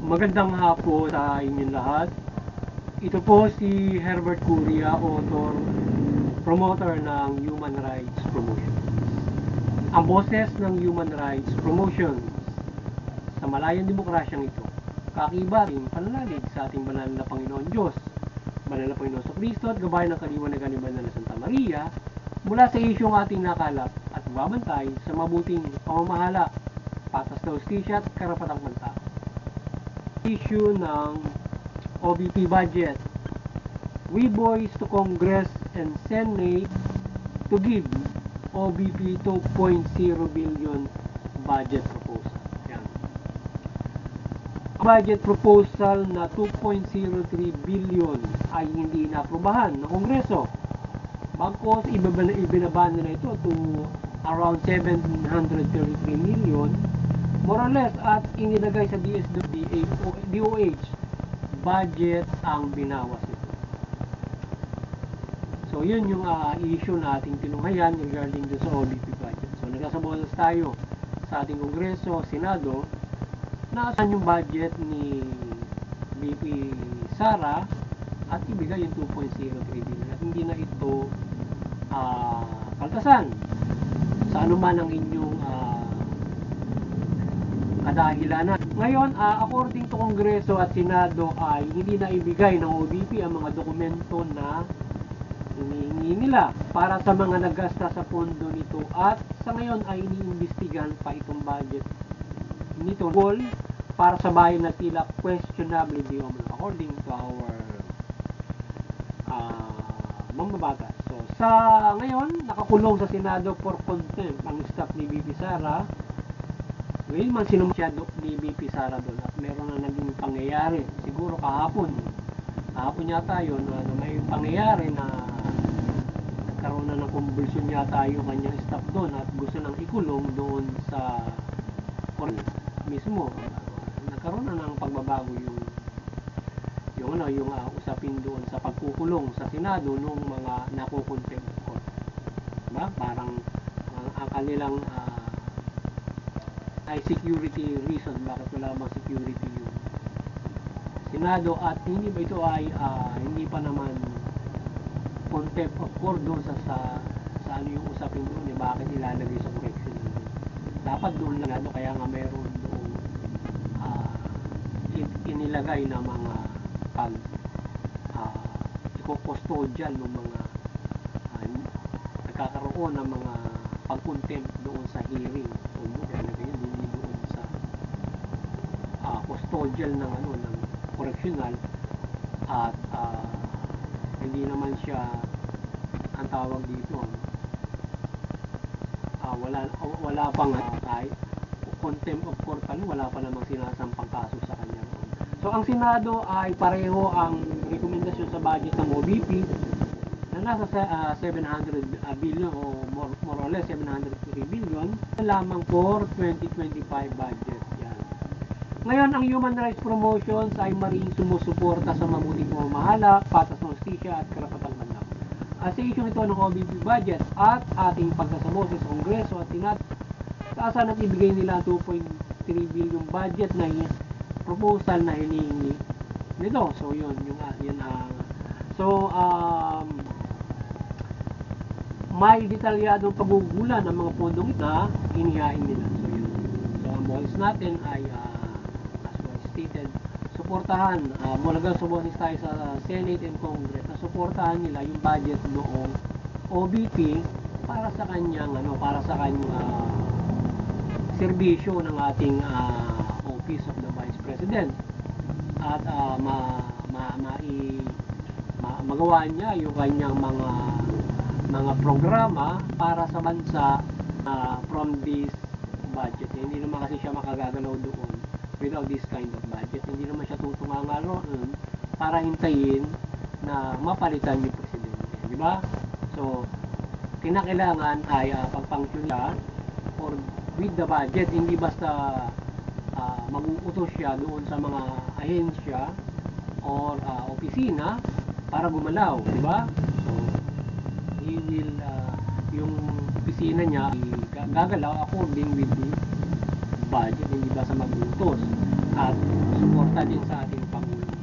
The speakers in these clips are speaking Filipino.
Magandang hapon sa inyong lahat. Ito po si Herbert Curia, author, promoter ng Human Rights Promotion. Ang boses ng Human Rights Promotion sa malayang demokrasyang ito, kakibating pananalig sa ating banal na Panginoon Diyos, banal na Panginoon sa Kristo at gabayan ng kaliwanagan ni Banal na Santa Maria, mula sa isyong ating nakalap at babantay sa mabuting pamamahala, patas na hustisya at karapatang pantao. Issue ng OBP budget. We voice to Congress and Senate to give OBP 2.0 billion budget proposal. Yan. Budget proposal na 2.03 billion ay hindi naaprubahan ng Kongreso. Bagkos ibinaba nila ito to around 733 million more or less, at inilagay sa DOH budget ang binawas ito. So yun yung issue na ating tinunghayan regarding do sa OBP budget. So nagkasabolas tayo sa ating Kongreso, Senado, na saan yung budget ni VP Sara at ibigay yung 2.03 billion at hindi na ito kaltasan sa anuman ang inyong kadahilanan. Ngayon, according to Kongreso at Senado ay hindi na ibigay ng OBP ang mga dokumento na hinihingi nila para sa mga nagasta sa pondo nito, at sa ngayon ay iniimbestigahan pa itong budget nito para sa bayan na tila questionable according to our mambabatas. So, sa ngayon, nakakulong sa Senado for contempt ang staff ni VP Sara. Ngayon man sinumasyado ni VP Sara doon at meron na naging pangyayari. Siguro kahapon yata yun na may pangyayari na nagkaroon na ng convulsion yata yung kanyang staff doon at gusto nang ikulong doon sa mismo. Nagkaroon na ng pagbabago yung usapin doon sa pagkukulong sa Senado nung mga nakukontempt court. Diba? Parang ang kanilang ay security reason bakit wala mang security yung Senado, at hindi ba ito ay hindi pa naman contempt of court doon sa ano yung usapin doon bakit ilalagay sa correction dapat doon lang kaya nga meron doon inilagay na mga pag i-custodian ng mga nagkakaroon ng mga pag-contempt doon sa hearing o doon sa custodial ng correctional, at hindi naman siya ang tawag dito wala pang kahit contempt of court pa, wala pa namang sinasampang kaso sa kanya. So ang Senado ay pareho ang rekomendasyon sa budget ng OBP na nasa 700 billion o more or less 703 billion lamang for 2025 budget. Yan. Ngayon, ang Human Rights Promotions ay maring sumusuporta sa mabuting pamamahala, patas na hustisya at karapatang pantao. Sa issue ito ng OBP budget at ating pagkasaboses sa Kongreso at Senado, saan at ibigay nila 2.3 billion budget na proposal na hinihingi nito. So yun may detalyadong paggugulan ng mga pondong na inihain nila. So yun. So ang boses natin ay as well stated, suportahan mulaga suportis tayo sa Senate and Congress na suportahan nila yung budget noong OBP para sa kanyang serbisyo ng ating Office of the Vice President, at magawa niya yung kanyang mga programa para sa bansa from this budget. Hindi naman kasi siya makagagalaw doon without this kind of budget. Hindi naman siya tutungangalo para hintayin na mapalitan yung presidente, di ba? So kinakailangan ay pagpunction niya or with the budget, hindi basta mag-uutos siya doon sa mga ahensya or opisina para gumalaw, di ba? So he will yung opisina niya gagalaw according with the budget, hindi basta mag-uutos. at suporta din sa ating Pangulong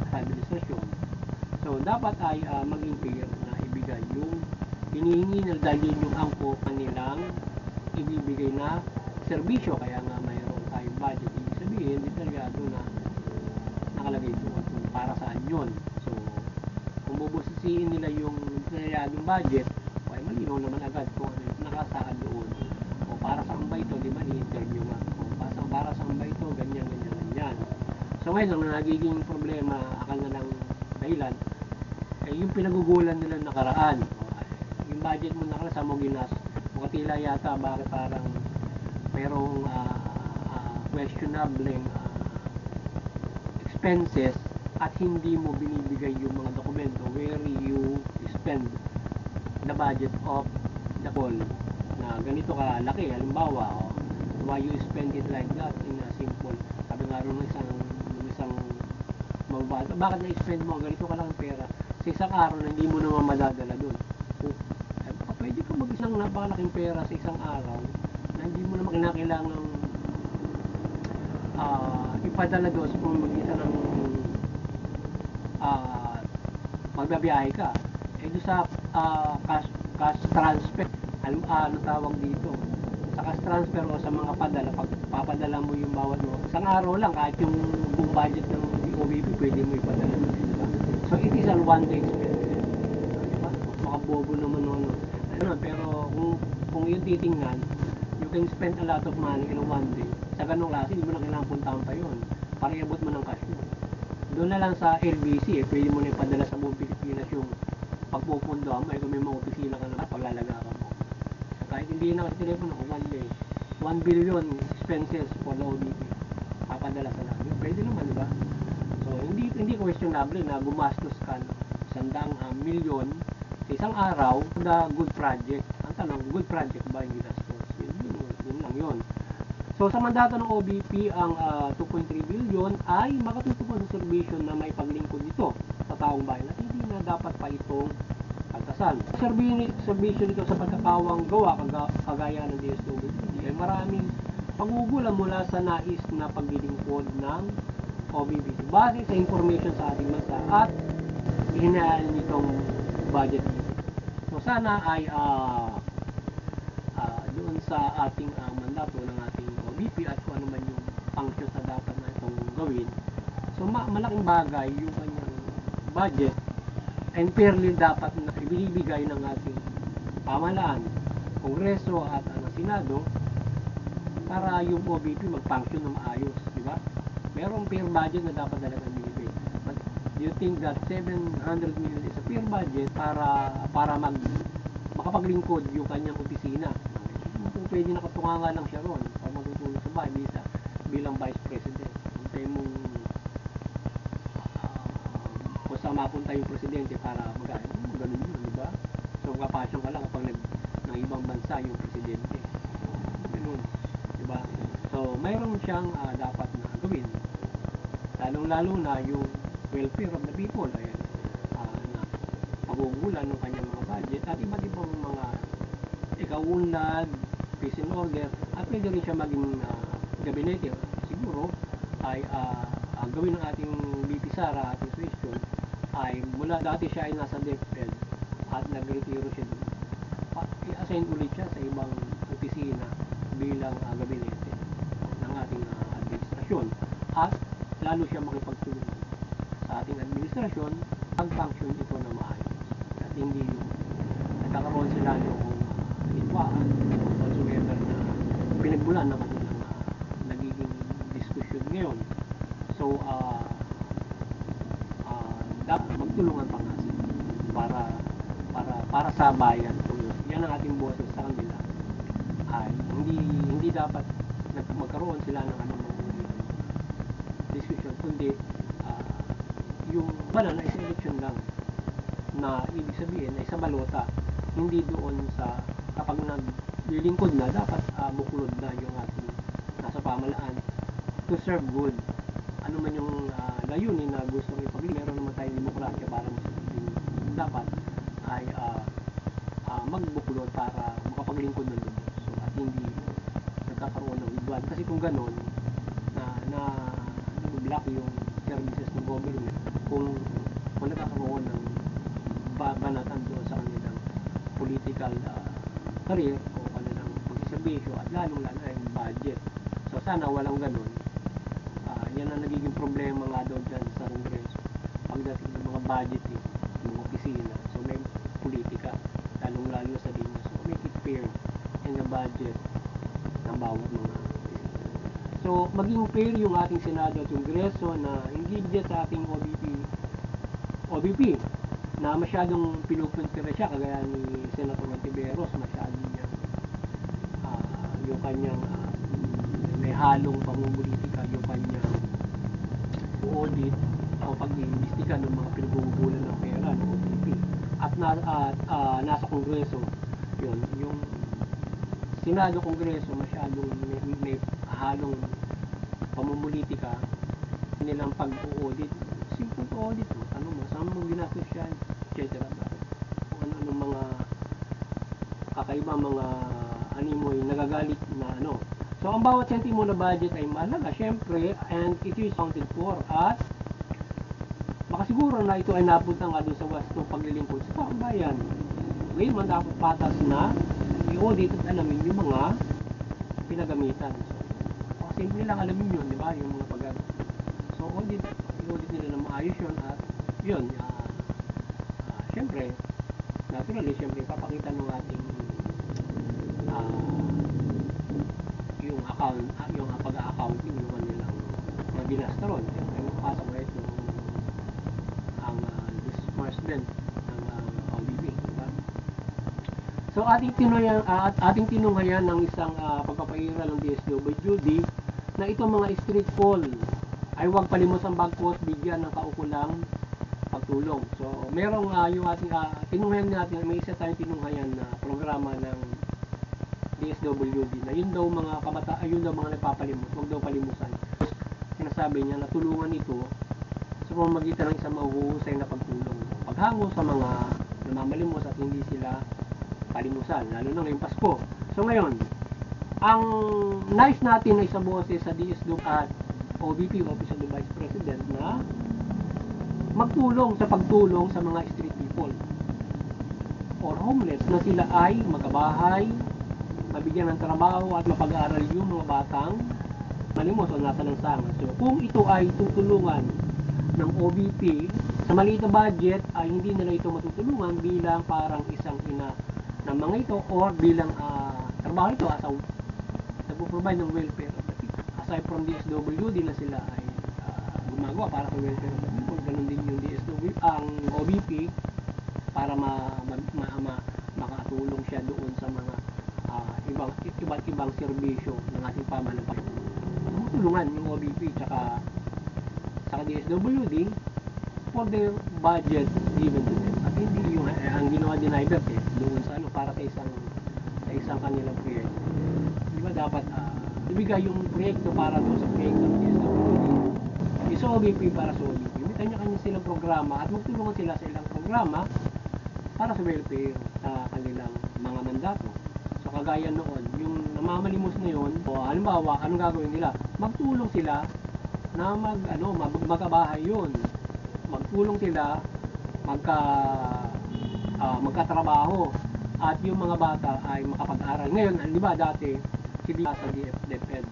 sa administrasyon. So, dapat ay maging fair na ibigay yung hinihingi na dalhin yung angkop kanilang ibibigay na serbisyo. Kaya nga mayroon tayong budget. Ibig sabihin, detalyado na nakalagay doon kung para saan yun. So, kung bubusisiin nila yung detalyadong budget, ay malinaw naman agad kung ano yung nakasaad doon. O para saan ba ito, di ba, i-interview nga. O para saan ba ito, ganyan, ganyan, ganyan. So, ngayon, ang nagiging problema, akal na lang dahilan, ay yung pinagugulan nila nakaraan. Yung budget mo nakaraan, sa mo ginas, makatila yata, bakit parang mayroong questionable expenses at hindi mo binibigay yung mga dokumento where you spend the budget of the call na ganito kalaki. Halimbawa, why you spend it like that in a simple, sabi nga rin ng isang mababato, bakit na-spend mo ganito ka lang pera sa isang araw na hindi mo naman madadala doon. Pwede ka mag-isang napakalaking pera sa isang araw na hindi mo naman kinakailangang ipadala doon sa pamamagitan ng magbabiyahe ka. Doon sa cash transfer, ano tawag dito, sa cash transfer o sa mga padala, pag papadala mo yung bawat mo, isang araw lang, kahit yung buong budget ng OBP, pwede mo ipadala doon, diba? So, it is a one-day expense. Diba? Makabobo naman ano. Pero kung yung titingnan, you can spend a lot of money in one day. Sa ganong klase, hindi mo na kailangan puntahan pa yun. Para iabot mo ng cash mo. Doon na lang sa LBC, pwede mo na ipadala sa buong Pilipinas yung pagpupundo mo, kung may mga opisina ka na paglalagaran mo. So, kahit hindi na kasi telepono, one day, 1 billion expenses for the OBP. Papadala sa lahat. Pwede naman, diba? So, hindi questionable na gumastos ka 100 milyon sa isang araw na good project. Ang tanong, good project ba yung ginastos? Yun lang yun. So, sa mandato ng OBP, ang 2.3 billion ay makatutupad sa serbisyo na may paglingkod nito sa taong bayan at hindi na dapat pa itong pagkasan. Serbisyo nito sa pagkakawang gawa, kagaya ng DSWD, ay maraming pagugulang mula sa nais na paglilingkod ng OBP. Base sa information sa ating bansa at hinahal nitong budget. So, sana ay doon sa ating mandato ng ating OBP at kung ano man yung function na dapat na itong gawin. So, malaking bagay yung kanyang budget and fairly dapat na ibibigay ng ating pamahalaan, Kongreso at Senado para yung OBP mag-function ng maayos, di ba? Merong fair budget na dapat talagang binibigay. But do you think that 700 million is a fair budget para makapaglingkod yung kanyang opisina? Kung pwede nakatunganga lang siya ron para matutulog sa bahay bilang Vice President. Hintay mong kung saan mapunta yung Presidente para mag-aayos. Ganun yun, di ba? So, kapasyon ka lang kapag ng ibang bansa yung Presidente. Ganun, di ba? So, mayroon siyang dapat na gawin. Lalong-lalo na yung welfare of the people. Ayan, na pagugulan ng kanyang mga budget at iba't ibang mga ikaunlad, peace and order, at pwede rin siya maging gabinete. Siguro ay gawin ng ating BP Sara, ating question, ay mula dati siya ay nasa DepEd at nag-retiro siya doon. I-assign ulit siya sa ibang opisina bilang gabinete ng ating administrasyon. At lalo siya makipagtulungan sa ating administrasyon ang function ito na maayos. At hindi yung nagkakaroon sila yung hitwaan o whatsoever na pinagbulan ng kanilang nagiging diskusyon ngayon. So, dapat magtulungan pa nga sila para sa bayan. Yan ang ating boses sa kanila. Ay hindi dapat magkaroon sila ng discussion, kundi yung bala na isa election lang na ibig sabihin ay sa balota, hindi doon sa kapag naglilingkod na dapat buklod na yung ating nasa pamalaan to serve good. Ano man yung layunin na gusto ng ipagli, meron naman tayong demokrasya para masundin. Dapat ay magbuklod para makapaglingkod ng lubos. So, at hindi nagkakaroon ng hidwaan. Kasi kung gano'n, na block yung services ng government kung nagkakaroon ng banatan doon sa kanilang political career o kanilang pagsiservisyo at lalong-lalo ay yung budget. So sana walang ganun. Yan ang nagiging problema nga daw dyan sa Kongreso pagdating ng mga budgeting, ng mga opisina. So may politika, lalong-lalo sa linya. So make it fair in the budget ng bawat mga. So maging fair yung ating Senado at Kongreso na hindi dyan sa ating OBP na masyadong pinupuntir siya kagaya ni Senator Ontiveros, masyadong niya yung kanyang may halong pamumulitika, yung kanyang audit o pag-iimbestiga ng mga pinagbubulan ng pera ng OBP at nasa Kongreso yun, yung Senado, Kongreso masyadong may halong pamumulitika nilang pag-audit, simple audit mo, tanong mo, saan mo ginastos yan, etc. Kung ano mga kakaiba mga animoy nagagalit na ano. So ang bawat sentimo na budget ay mahalaga syempre, and it is accounted for at baka siguro na ito ay napunta nga doon sa wastong paglilingkod sa taong bayan. Ngayon man dapat patas na i-audit at alamin yung mga pinagamitan. So simple lang alamin yun, di ba? Yung mga so i-audit nila na maayos yun at yun, syempre naturally, syempre papakita ng ating yung pag-accounting yung kanilang mga binastron. Siyempre mapasok na ito ang disbursement ng OBP, diba? So ating tinunghayan ng isang pagpapairal ng DSWD na itong mga street poll ay huwag palimosang bagpos bigyan ng kaukulang pagtulong. So merong yung ating tinunghayan natin, may isa tayong tinunghayan na programa ng DSWD na yun daw mga kabataan, yun daw mga nagpapalimos, huwag daw palimusan. Sinasabi niya na tulungan ito sa pamamagitan ng isang mahuhusay na pagtulong, paghango sa mga namamalimos at hindi sila palimusan, lalo na ngayong Pasko. So ngayon, ang nais natin na isang boses sa DSWD at OBP, Office of the Vice President, na magtulong sa pagtulong sa mga street people or homeless na sila ay magkabahay, mabigyan ng trabaho at mapag-aaral yung mga batang malimos o nasa lansangan. So kung ito ay tutulungan ng OBP sa maliit na budget, ay hindi nila ito matutulungan bilang parang isang ina ng mga ito or bilang trabaho ito as a nagpo-provide ng welfare of the people. Aside from DSWD na sila ay gumagawa para sa welfare of the people, ganun din yung DSWD, ang OBP para makatulong siya doon sa mga iba't ibang serbisyo ng ating pamanampalataya. Tulungan yung OBP tsaka DSWD for their budget given to them. At hindi yung ang ginawa din ay doon sa para sa isang kanilang proyekto. Di ba dapat ibigay yung proyekto para doon sa proyekto ng DSWD. Yung sa OBP para sa OBP. May kanya-kanya silang programa at magtulungan sila sa ilang programa para sa welfare sa kanilang mga mandato. So kagaya noon, yung namamalimos na yun, o halimbawa, anong gagawin nila? Magtulong sila na magkabahay yun. Magtulong sila, magkatrabaho, at yung mga bata ay makapag-aral. Ngayon, di ba dati, hindi sa DepEd.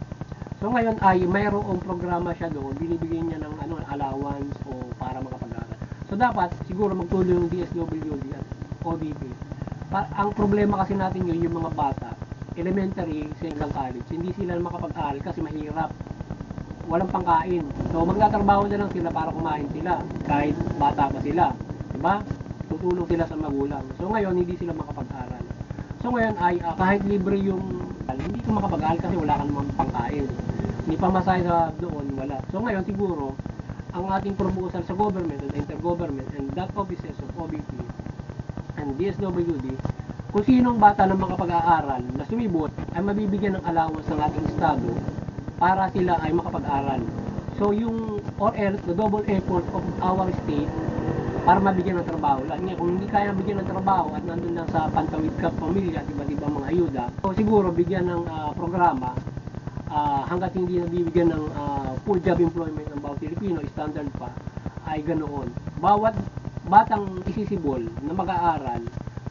So ngayon ay mayroong programa siya doon, binibigyan niya ng allowance o para makapag-aral. So dapat, siguro magtulong yung DSWD at OBP. Ang problema kasi natin yun, yung mga bata, elementary, hanggang college, hindi sila makapag-aral kasi mahirap. Walang pangkain. So magtatrabaho na lang sila para kumain sila, kahit bata pa sila. Diba? Tutulong sila sa magulang. So ngayon, hindi sila makapag-aral. So ngayon ay kahit libre yung, hindi ka makapag-aral kasi wala ka namang pangkain. Hindi pa masaya sa doon, wala. So ngayon siguro, ang ating proposal sa government and intergovernment and that offices of OBP and DSWD, kung sinong bata na makapag-aaral na sumibot ay mabibigyan ng allowance ng ating estado para sila ay makapag-aral. So yung or else the double effort of our state para mabigyan ng trabaho. Kung hindi kaya bigyan ng trabaho at nandun lang sa pantawid ka pamilya at iba't ibang mga ayuda, so siguro bigyan ng programa hanggat hindi nabibigyan ng full job employment ng bawat Pilipino, standard pa, ay ganoon. Bawat batang isisibol na mag-aaral,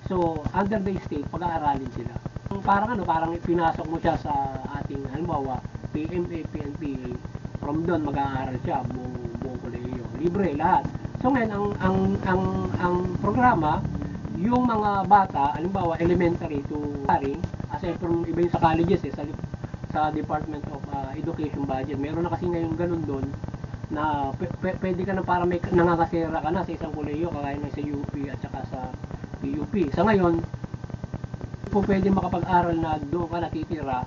so under the state, pag-aaralin sila. Parang pinasok mo siya sa ating, halimbawa, PMA, PNPA, from doon mag-aaral siya, buong kolehiyo. Libre lahat. So ngayon, ang programa, yung mga bata, halimbawa elementary to paring, aside from iba yung sa colleges sa Department of Education budget, meron na kasi ngayon ganun doon na pwede ka na para may nangakasera ka na sa isang kolehiyo kagaya ng sa UP at saka sa PUP. Sa ngayon, kung pwede makapag-aral na doon ka natitira,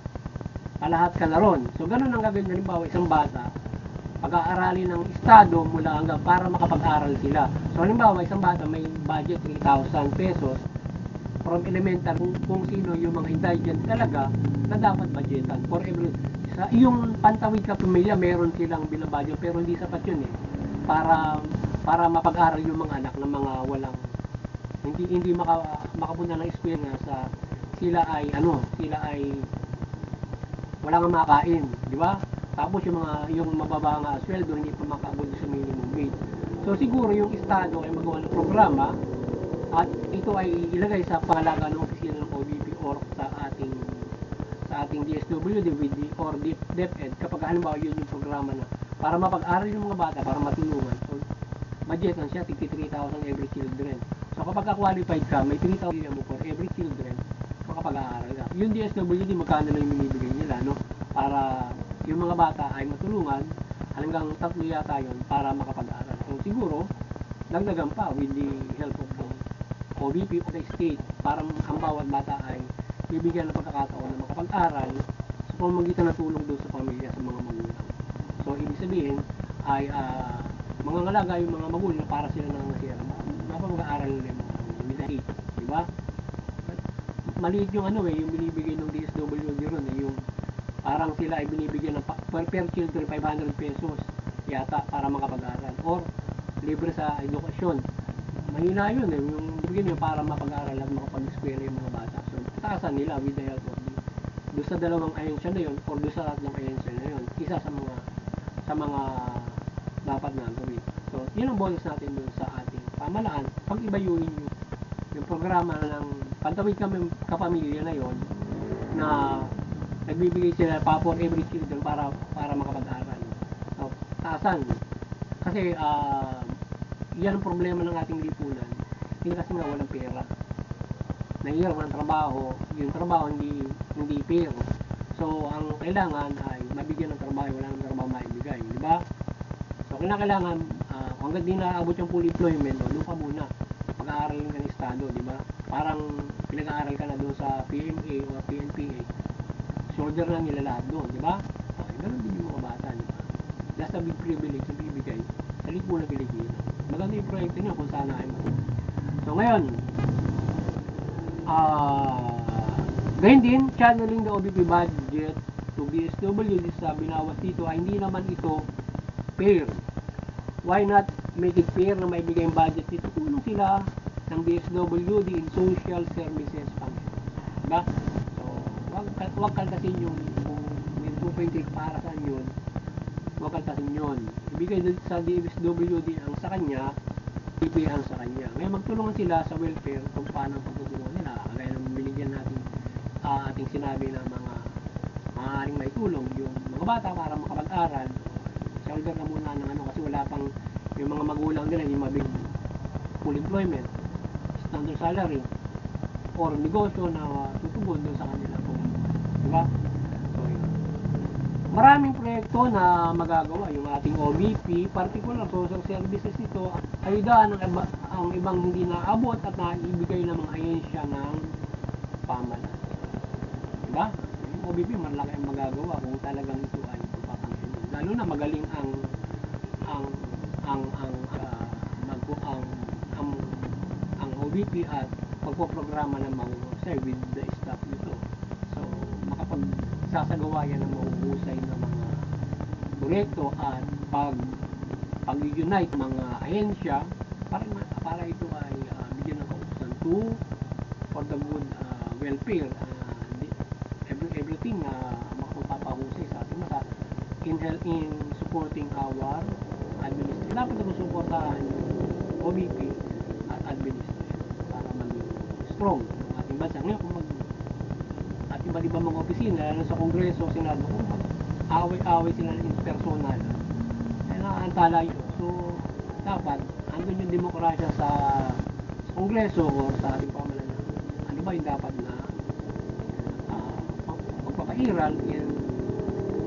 lahat ka na ron. So ganun ang gagawin, halimbawa isang bata, pag-aaralin ng estado mula hanggang para makapag-aral sila. So halimbawa isang bata may budget 3,000 pesos from elementary, kung sino yung mga indigent talaga na dapat budgetan for every sa yung pantawid ka pamilya, meron silang binabudget pero hindi sapat yun para mapag-aral yung mga anak ng mga walang hindi makapunta ng eskwela nga sa sila ay wala nga makain, di ba? Tapos yung mababa nga sweldo hindi pa makaabot sa minimum wage. So siguro yung estado ay magawa ng programa at ito ay ilagay sa pangalaga ng opisina ng OBP or sa ating DSWD with the or DepEd kapag halimbawa yun yung programa na para mapag-aral yung mga bata, para matulungan. So budget lang siya 53,000 every children. So kapag qualified ka, may 3,000 mo for every children, makapag-aaral ka. Yung DSWD magkano lang yung binibigay nila, no? Para yung mga bata ay matulungan, hanggang 3 yata yun para makapag-aral. So siguro, dagdagan pa with the help of the OBP of the state para ang bawat bata ay bibigyan ng pagkakataon na makapag-aral sa pamamagitan ng tulong doon sa pamilya, sa mga magulang. So ibig sabihin ay mga ngalaga yung mga magulang para sila nangasira. Mapag-aaral nila yung mga midnight, di ba? Maliit yung yung binibigay ng DSWD ron, yung parang sila ay binibigyan ng per children 500 pesos yata para makapag-aral or libre sa edukasyon. Mahina yun yung bigyan nyo para mapag-aral at makapag-eskwela yung mga bata. So taasan nila with the help of doon sa dalawang ahensya na yun or doon sa tatlong ahensya na yun, isa sa mga dapat na gawin. So yun ang bonus natin doon sa ating pamalaan, pag ibayuhin yung programa ng pantawid kami kapamilya na yon na nagbibigay sila pa for every children para makapag-aral. So, taasan. Kasi yan ang problema ng ating lipunan. Hindi kasi nga walang pera. Nahihirap ng trabaho, yung trabaho hindi pera. So, ang kailangan ay mabigyan ng trabaho, wala nang trabaho maibigay, di ba? So, kailangan hanggang di naabot yung full employment, doon ka muna. Pag-aaralin ka ng estado, di ba? Parang pinag-aaral ka na doon sa PMA o PNPA. Shoulder lang nila lahat doon, di ba? Okay, ganun din yung mga bata, di ba? That's a big privilege na bibigay sa lipunan ng Pilipinas. Maganda yung proyekto nyo kung sana ay so ngayon, gayon din, channeling the OBP budget to DSWD sa binawas dito ay hindi naman ito fair. Why not make it fair na maibigay yung budget dito? Tulong sila ng DSWD in social services function. Diba? So, wag kaltasin yun kung may 2.8 para saan yun, wag kaltasin yun. Ibigay sa DSWD ang sa kanya, ang sa kanya. Ngayon magtulungan sila sa welfare kung paano ang pagtutulungan nila. Kaya nang binigyan natin ating sinabi na mga maaaring may tulong yung mga bata para makapag-aral. Shoulder na muna ng kasi wala pang yung mga magulang nila yung mabig full employment, standard salary or negosyo na tutugon doon sa kanila kung diba? So yun. Maraming proyekto na magagawa yung ating OBP, particular social services ito ay daan ang ibang hindi naabot at naibigay ng mga ahensya ng pamahalaan. Diba? Yung OBP malaki ang magagawa kung talagang ito ay pagpapangkin. Lalo na magaling ang OBP at pagpoprograma ng mahuhusay with the staff nito. So, makapagsasagawa yan ng mahuhusay na mga proyekto at pag-unite mga ahensya para ito ay bigyan ng kautusan for the good welfare everything makapagpapahusay sa in supporting our administration. Dapat na suportahan yung OBP at administration para maging strong ang ating bansa. Ngayon, kung at iba't ibang mga opisina, lalo sa Kongreso, Senado, kung away-away sila ng personal, ay nakaantala yun. So, dapat, andun yung demokrasya sa Kongreso o sa ating pamahalaan. Ano ba yung dapat na magpapairal in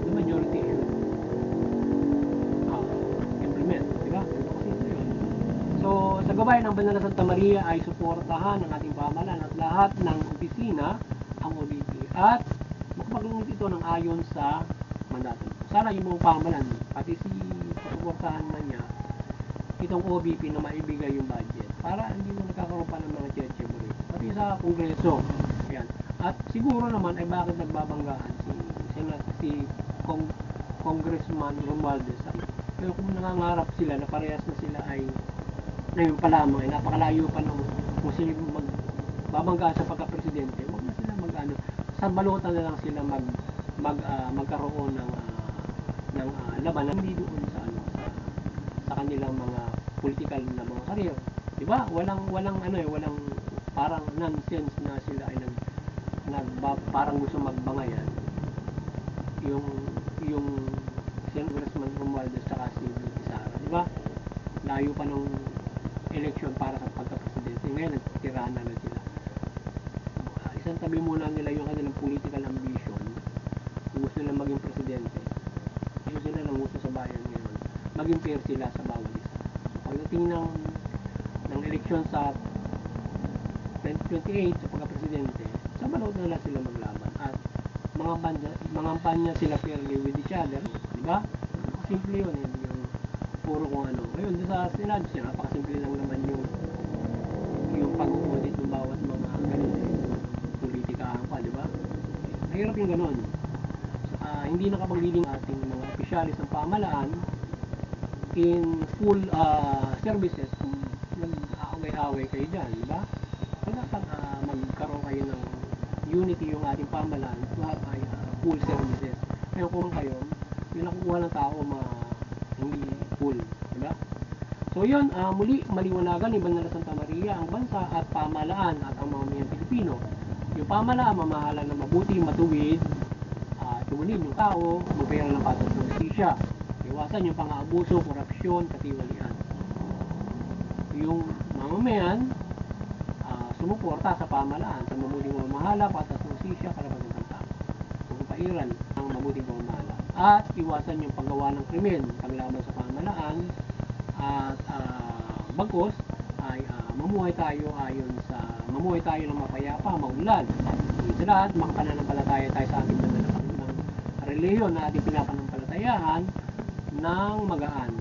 the majority should implement, di ba? So, sa gabayan ng Banal na Santa Maria ay suportahan ng ating pamahalaan at lahat ng opisina ang OBP at makapaglunsad ito ng ayon sa mandato. Sana yung mga pamahalaan, pati si suportahan na niya itong OBP na maibigay yung budget para hindi mo nagkakaroon pa ng mga cheche-cheche. Pati sa Kongreso. Ayan. At siguro naman ay bakit nagbabanggaan si Congressman Romualdez. Pero kung nangangarap sila na parehas na sila ay ngayon pa lamang ay napakalayo pa nung kung sila magbabanggaan sa pagka-presidente, huwag na sila mag-ano, sa balutan na lang sila magkaroon ng labanan, hindi doon sa sa kanilang mga political na mga career. Diba? Walang parang nonsense na sila ay parang gusto magbangayan. Yung Congressman Romualdez saka si Sara, diba? Layo pa nung election para sa pagka-presidente. Ngayon, nagtirahan na sila. Isang tabi muna nila yung kanilang political ambition. Kung gusto nila maging presidente, gusto sila ng gusto sa bayan ngayon. Maging fair sila sa bawat isa. Pagdating ng election sa 2028 sa pagka-presidente, sa balot na sila maglaban. At mga panya sila fairly with each other. Diba? Simple yun. Yung puro kung ano. Ngayon, sa Senado siya, napakasimple lang naman yung pag-audit ng bawat mga ganun. Politikahan pa, diba? Mahirap yung ganun. Hindi nakapagliling ating mga opisyalis ng pamahalaan in full services kung nag-aaway-aaway kayo dyan, diba? So, dapat magkaroon kayo ng unity yung ating pamahalaan to have full services. Kaya kung kayo, yung nakukuha ng tao hindi full, diba? So yun, muli maliwanagan ni Banal na Santa Maria ang bansa at pamahalaan at ang mga mayang Pilipino. Yung pamahalaan mamahalan na mabuti, matuwid, tumunin yung tao, magpera ng patas ng justisya, iwasan yung pang-aabuso, korupsyon, katiwalian. Yung mamamayan, sumuporta sa pamahalaan sa mabuting pamamahala, patas ng justisya, karapatan ng tao. Magpapairal ng mabuting pamamahala. At iwasan yung paggawa ng krimen, paglaban sa pamahalaan, at bagos ay mamuhay tayo ng mapayapa, maunlad. Sa lahat, makapananampalataya tayo sa ating banal ng reliyon na ating pinapanampalatayaan ng magaan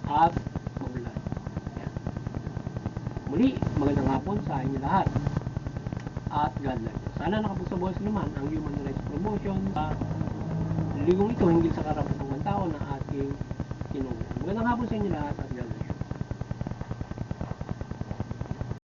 at maunlad. Muli, magandang hapon sa inyo lahat. At God bless. Sana nakapagsabuhay naman ang Human Rights Promotion sa ligong ito hinggil sa karapatan ng tao na ating tinulungan. Magandang hapon sa inyo lahat at God bless.